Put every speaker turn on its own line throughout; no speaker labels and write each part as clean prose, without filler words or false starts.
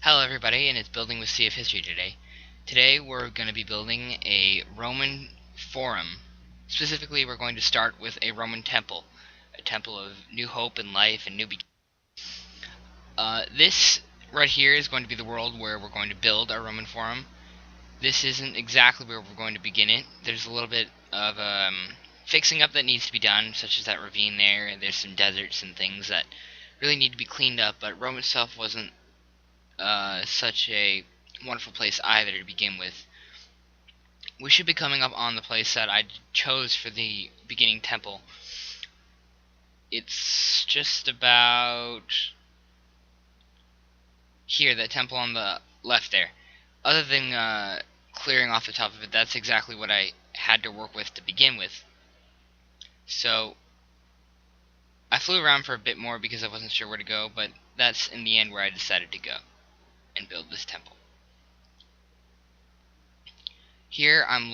Hello everybody, and it's Building with Sea of History today. Today we're going to be building a Roman forum. Specifically, we're going to start with a Roman temple. A temple of new hope and life and new beginnings. This right here is going to be the world where we're going to build our Roman forum. This isn't exactly where we're going to begin it. There's a little bit of fixing up that needs to be done, such as that ravine there, and there's some deserts and things that really need to be cleaned up, but Rome itself wasn't such a wonderful place either to begin with. We should be coming up on the place that I chose for the beginning temple. It's just about here, that temple on the left there. Other than clearing off the top of it, that's exactly what I had to work with to begin with. So I flew around for a bit more because I wasn't sure where to go, but that's in the end where I decided to go and build this temple. Here I'm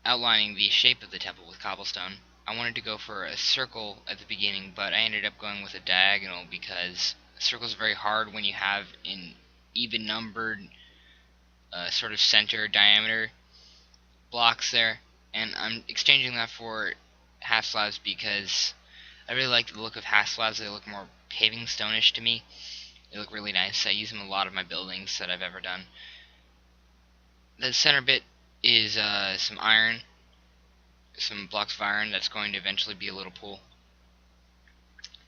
outlining the shape of the temple with cobblestone. I wanted to go for a circle at the beginning, but I ended up going with a diagonal because a circle is very hard when you have an even numbered sort of center diameter blocks there, and I'm exchanging that for half slabs because I really like the look of half slabs. They look more paving stone-ish to me. They look really nice. I use them in a lot of my buildings that I've ever done. The center bit is some iron, some blocks of iron that's going to eventually be a little pool.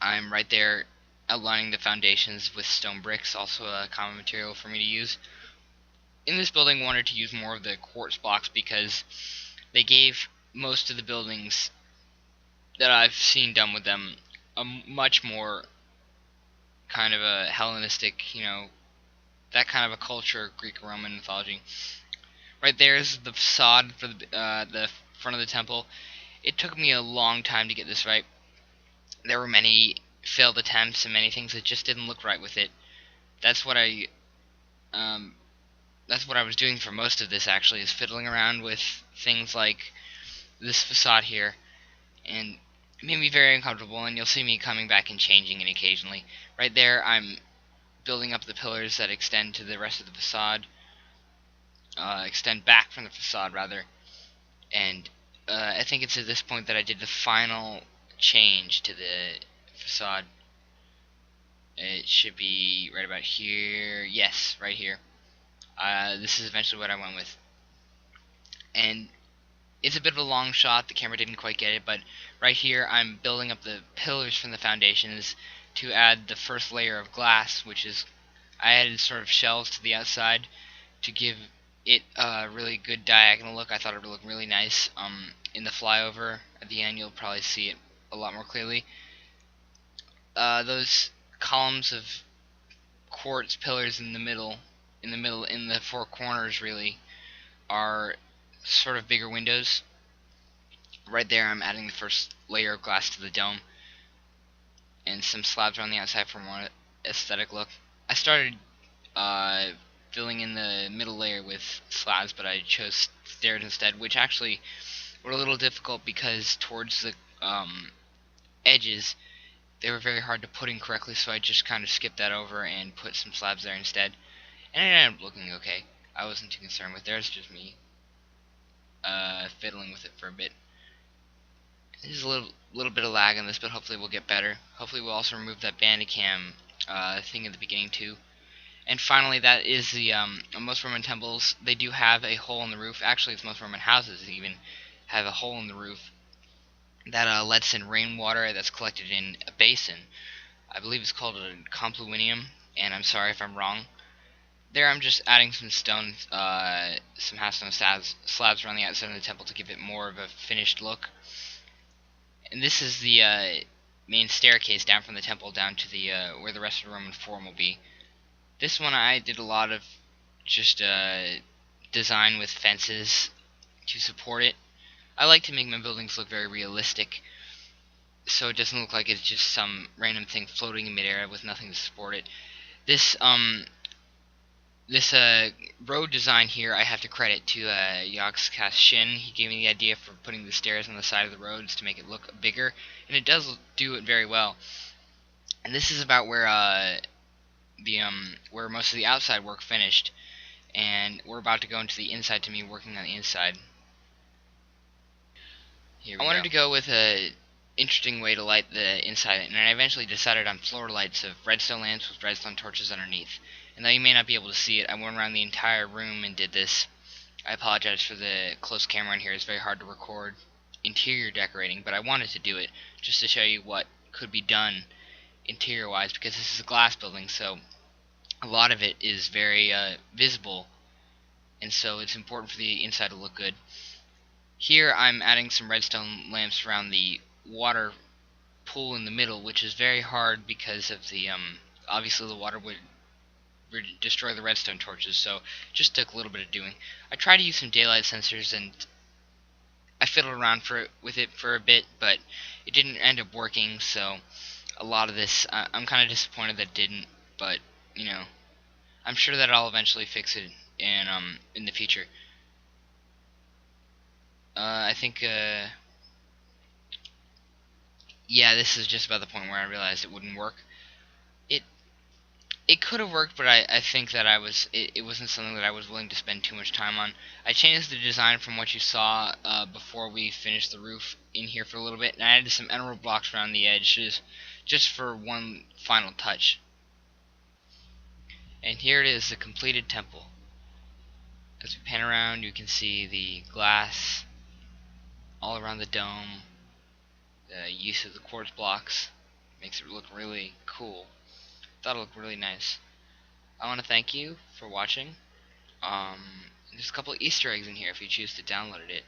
I'm right there outlining the foundations with stone bricks, also a common material for me to use. In this building I wanted to use more of the quartz blocks because they gave most of the buildings that I've seen done with them a much more kind of a Hellenistic, that kind of a culture, Greek-Roman mythology. Right there is the facade for the front of the temple. It took me a long time to get this right. There were many failed attempts and many things that just didn't look right with it. That's what I was doing for most of this, actually, is fiddling around with things like this facade here, and it made me very uncomfortable, and you'll see me coming back and changing it occasionally. Right there, I'm building up the pillars that extend to the rest of the facade, extend back from the facade, rather, and I think it's at this point that I did the final change to the facade. It should be right about here. Yes, right here. This is eventually what I went with. And it's a bit of a long shot, the camera didn't quite get it, but right here I'm building up the pillars from the foundations to add the first layer of glass, which is, I added sort of shells to the outside to give it a really good diagonal look. I thought it would look really nice. In the flyover at the end you'll probably see it a lot more clearly. Those columns of quartz pillars in the four corners really, are sort of bigger windows. Right there I'm adding the first layer of glass to the dome, and some slabs around the outside for more aesthetic look. I started filling in the middle layer with slabs, but I chose stairs instead, which actually were a little difficult because towards the edges they were very hard to put in correctly, so I just kind of skipped that over and put some slabs there instead, and it ended up looking okay. I wasn't too concerned with it. There's just me fiddling with it for a bit. There's a little bit of lag on this, but hopefully we'll get better. Hopefully we'll also remove that Bandicam thing at the beginning too. And finally, that is the most Roman temples, they do have a hole in the roof. Actually, it's most Roman houses even have a hole in the roof that lets in rainwater that's collected in a basin. I believe it's called a compluinium, and I'm sorry if I'm wrong. There I'm just adding some stone, some half stone slabs around the outside of the temple to give it more of a finished look. And this is the main staircase down from the temple down to the where the rest of the Roman Forum will be. This one I did a lot of just design with fences to support it. I like to make my buildings look very realistic, so it doesn't look like it's just some random thing floating in midair with nothing to support it. This road design here I have to credit to Yogscast Shin. He gave me the idea for putting the stairs on the side of the roads to make it look bigger, and it does do it very well. And this is about where where most of the outside work finished, and we're about to go into the inside to me working on the inside. I wanted to go with a interesting way to light the inside, and I eventually decided on floor lights of redstone lamps with redstone torches underneath. And though you may not be able to see it, I went around the entire room and did this. I apologize for the close camera in here. It's very hard to record interior decorating, but I wanted to do it just to show you what could be done interior wise, because this is a glass building, so a lot of it is very visible, and so it's important for the inside to look good. Here I'm adding some redstone lamps around the water pool in the middle, which is very hard because of the obviously the water would destroy the redstone torches, so it just took a little bit of doing. I tried to use some daylight sensors, and I fiddled around with it for a bit, but it didn't end up working, so a lot of this, I'm kind of disappointed that it didn't, but, you know, I'm sure that I'll eventually fix it in the future. I think, yeah, this is just about the point where I realized it wouldn't work. It could have worked, but I think that it wasn't something that I was willing to spend too much time on. I changed the design from what you saw before we finished the roof in here for a little bit, and I added some emerald blocks around the edges just for one final touch. And here it is, the completed temple. As we pan around, you can see the glass all around the dome. The use of the quartz blocks makes it look really cool. Thought it looked really nice. I want to thank you for watching. There's a couple of Easter eggs in here if you choose to download it.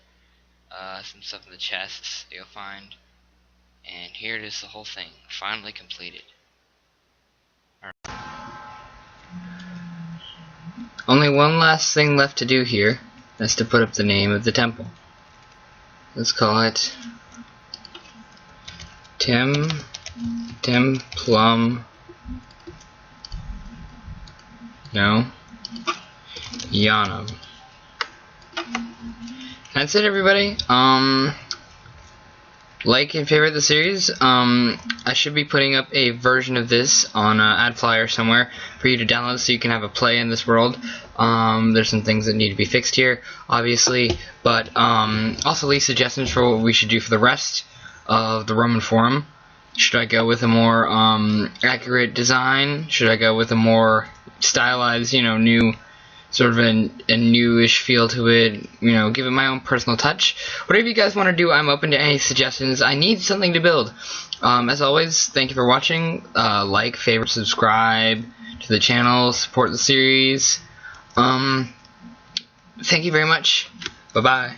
Some stuff in the chests that you'll find. And here it is, the whole thing, finally completed. Only one last thing left to do here. That's to put up the name of the temple. Let's call it Templum. No. Yanum. That's it, everybody. Like and favorite the series. I should be putting up a version of this on AdFlyer somewhere for you to download so you can have a play in this world. There's some things that need to be fixed here, obviously, but also leave suggestions for what we should do for the rest of the Roman Forum. Should I go with a more accurate design? Should I go with a more stylized, new, sort of a newish feel to it, give it my own personal touch? Whatever you guys want to do, I'm open to any suggestions. I need something to build. As always, thank you for watching. Like, favorite, subscribe to the channel, support the series. Thank you very much. Bye-bye.